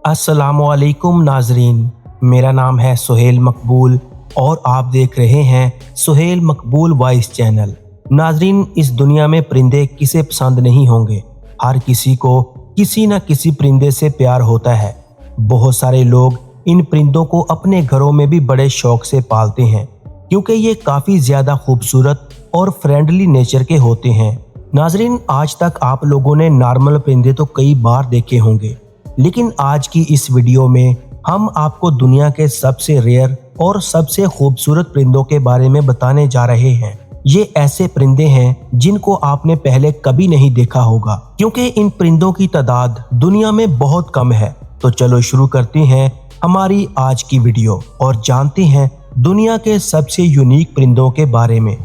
अस्सलामुअलैकुम नाजरीन, मेरा नाम है सुहेल मकबूल और आप देख रहे हैं सुहेल मकबूल वॉइस चैनल। नाजरीन, इस दुनिया में परिंदे किसे पसंद नहीं होंगे। हर किसी को किसी न किसी परिंदे से प्यार होता है। बहुत सारे लोग इन परिंदों को अपने घरों में भी बड़े शौक से पालते हैं क्योंकि ये काफ़ी ज़्यादा खूबसूरत और फ्रेंडली नेचर के होते हैं। नाजरीन, आज तक आप लोगों ने नॉर्मल परिंदे तो कई बार देखे होंगे, लेकिन आज की इस वीडियो में हम आपको दुनिया के सबसे रेयर और सबसे खूबसूरत परिंदों के बारे में बताने जा रहे हैं। ये ऐसे परिंदे हैं जिनको आपने पहले कभी नहीं देखा होगा क्योंकि इन परिंदों की तादाद दुनिया में बहुत कम है। तो चलो शुरू करते हैं हमारी आज की वीडियो और जानते हैं दुनिया के सबसे यूनिक परिंदों के बारे में।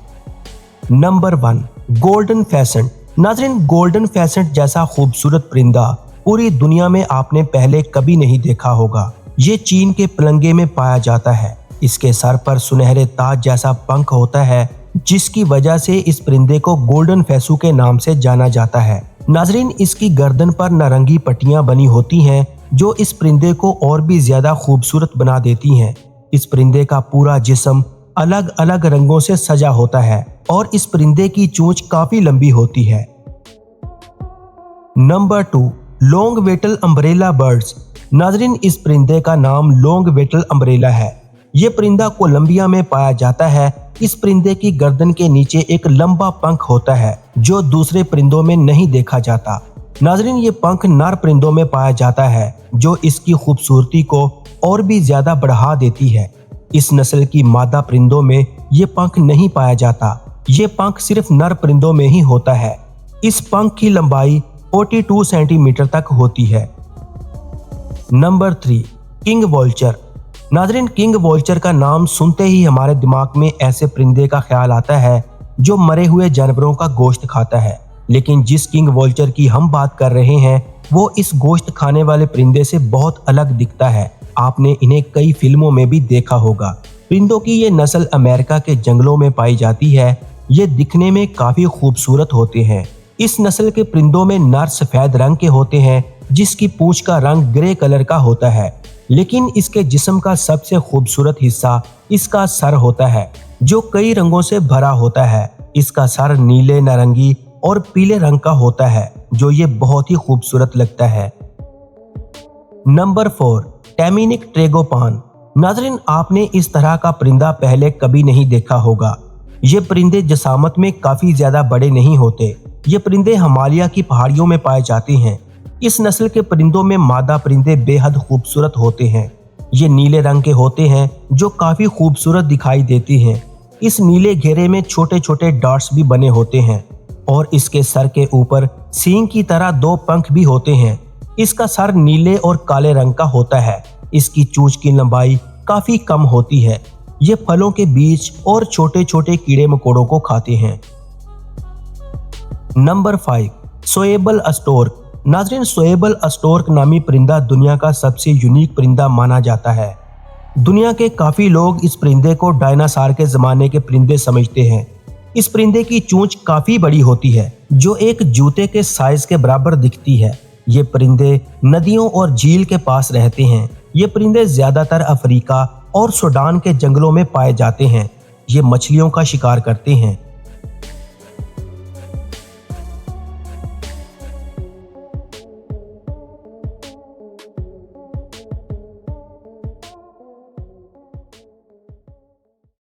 Number 1, golden pheasant. नाज़रीन, गोल्डन फेसेंट जैसा खूबसूरत परिंदा पूरी दुनिया में आपने पहले कभी नहीं देखा होगा। ये चीन के पलंगे में पाया जाता है। इसके सर पर सुनहरे ताज जैसा पंख होता है जिसकी वजह से इस परिंदे को गोल्डन फेसू के नाम से जाना जाता है। नाजरीन, इसकी गर्दन पर नारंगी पट्टियां बनी होती हैं जो इस परिंदे को और भी ज्यादा खूबसूरत बना देती हैं। इस परिंदे का पूरा जिस्म अलग अलग रंगों से सजा होता है और इस परिंदे की चोंच काफी लंबी होती है। Number 2, long Vettel umbrella birds. नाजरीन, इस परिंदे का नाम लॉन्ग वेटल अम्ब्रेला है। ये परिंदा कोलंबिया में पाया जाता है। इस परिंदे की गर्दन के नीचे एक लंबा पंख होता है जो दूसरे परिंदों में नहीं देखा जाता। नाजरीन, ये पंख नर परिंदों में पाया जाता है जो इसकी खूबसूरती को और भी ज्यादा बढ़ा देती है। इस नस्ल की मादा परिंदों में ये पंख नहीं पाया जाता। ये पंख सिर्फ नर परिंदों में ही होता है। इस पंख की लंबाई 42 सेंटीमीटर तक होती है। Number 3, king vulture. नाजरीन, किंग वोल्चर का नाम सुनते ही हमारे दिमाग में ऐसे परिंदे का ख्याल आता है जो मरे हुए जानवरों का गोश्त खाता है, लेकिन जिस किंग वोल्चर की हम बात कर रहे हैं वो इस गोश्त खाने वाले परिंदे से बहुत अलग दिखता है। आपने इन्हें कई फिल्मों में भी देखा होगा। परिंदों की ये नस्ल अमेरिका के जंगलों में पाई जाती है। ये दिखने में काफी खूबसूरत होते हैं। इस नस्ल के परिंदों में नर सफेद रंग के होते हैं जिसकी पूंछ का रंग ग्रे कलर का होता है, लेकिन इसके जिस्म का सबसे खूबसूरत हिस्सा इसका सर होता है जो कई रंगों से भरा होता है। इसका सर नीले, नारंगी और पीले रंग का होता है जो ये बहुत ही खूबसूरत लगता है। नंबर 4, टैमिनिक ट्रेगोपान। नाजरीन, आपने इस तरह का परिंदा पहले कभी नहीं देखा होगा। ये परिंदे जसामत में काफी ज्यादा बड़े नहीं होते। ये परिंदे हिमालय की पहाड़ियों में पाए जाते हैं। इस नस्ल के परिंदों में मादा परिंदे बेहद खूबसूरत होते हैं। ये नीले रंग के होते हैं जो काफी खूबसूरत दिखाई देते हैं। इस नीले घेरे में छोटे छोटे डॉट्स भी बने होते हैं और इसके सर के ऊपर सींग की तरह 2 पंख भी होते हैं। इसका सर नीले और काले रंग का होता है। इसकी चोंच की लंबाई काफी कम होती है। ये फलों के बीज और छोटे छोटे कीड़े मकोड़ों को खाते हैं। नंबर 5, सोएबल अस्टोर्क। नाजरीन, सोएबल अस्टोर्क नामी परिंदा दुनिया का सबसे यूनिक परिंदा माना जाता है। दुनिया के काफी लोग इस परिंदे को डायनासोर के जमाने के परिंदे समझते हैं। इस परिंदे की चोंच काफी बड़ी होती है जो एक जूते के साइज के बराबर दिखती है। ये परिंदे नदियों और झील के पास रहते हैं। ये परिंदे ज्यादातर अफ्रीका और सूडान के जंगलों में पाए जाते हैं। ये मछलियों का शिकार करते हैं।